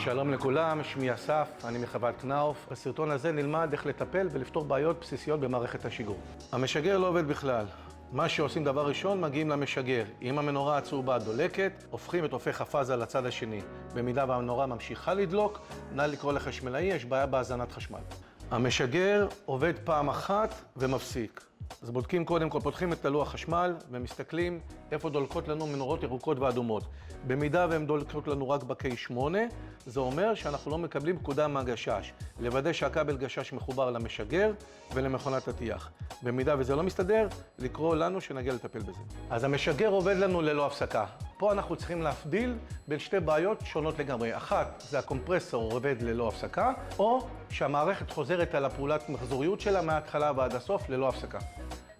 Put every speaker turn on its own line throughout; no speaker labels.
שלום לכולם, שמי אסף, אני מחברת כנאוף. בסרטון הזה נלמד איך לטפל ולפתור בעיות בסיסיות במערכת השיגור. המשגר לא עובד בכלל. מה שעושים דבר ראשון, מגיעים למשגר. אם המנורה הצהובה דולקת, הופכים את הופך הפאזה לצד השני. במידה והמנורה ממשיכה לדלוק, נא לקרוא לחשמלאי, יש בעיה בהזנת חשמל. המשגר עובד פעם אחת ומפסיק. אז בודקים קודם כל, פותחים את הלוח חשמל ומסתכלים איפה דולקות לנו מנורות ירוקות ואדומות. במידה והן דולקות לנו רק ב-K8, זה אומר שאנחנו לא מקבלים פקודה מהגשש. לוודא שהכבל גשש מחובר למשגר ולמכונת הטיח. במידה וזה לא מסתדר, לקרוא לנו שנגיע לטפל בזה. אז המשגר עובד לנו ללא הפסקה. פה אנחנו צריכים להבדיל בין שתי בעיות שונות לגמרי. אחת, זה הקומפרסור עובד ללא הפסקה, או שהמערכת חוזרת על הפעולת מחזוריות שלה מההתחלה ועד הסוף ללא הפסקה.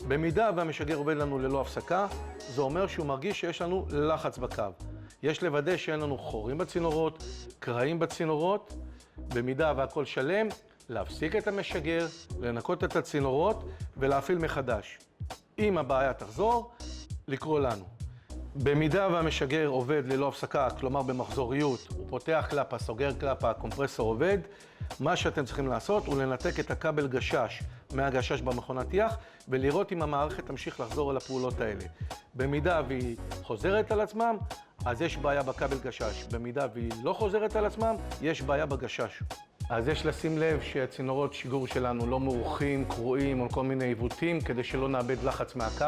במידה והמשגר עובד לנו ללא הפסקה, זה אומר שהוא מרגיש שיש לנו לחץ בקו. יש לוודא שאין לנו חורים בצינורות, קרעים בצינורות. במידה והכל שלם, להפסיק את המשגר, לנקות את הצינורות ולהפעיל מחדש. אם הבעיה תחזור, לקרוא לנו. במידה והמשגר עובד ללא הפסקה, כלומר במחזוריות, הוא פותח קלפה, סוגר קלפה, הקומפרסור עובד, מה שאתם צריכים לעשות הוא לנתק את הכבל גשש מהגשש במכונת טיח ולראות אם המערכת תמשיך לחזור על הפעולות האלה. במידה והיא חוזרת על עצמם, אז יש בעיה בכבל גשש. במידה והיא לא חוזרת על עצמם, יש בעיה בגשש. אז יש לשים לב שהצינורות שיגור שלנו לא מעורכים, קרועים או כל מיני עיוותים כדי שלא נאבד לחץ מהקו.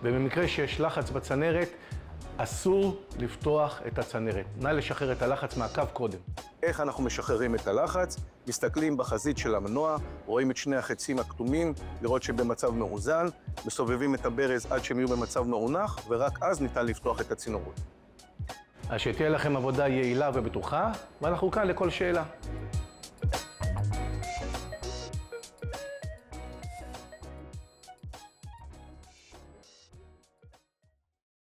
ובמקרה שיש לחץ בצנרת, אסור לפתוח את הצנרת. נא לשחרר את הלחץ מהקו קודם. איך אנחנו משחררים את הלחץ? מסתכלים בחזית של המנוע, רואים את שני החצים הכתומים, לראות שבמצב מאוזן, מסובבים את הברז עד שהם יהיו במצב מאונח, ורק אז ניתן לפתוח את הצינורות. אז שתהיה לכם עבודה יעילה ובטוחה, ואנחנו כאן לכל שאלה.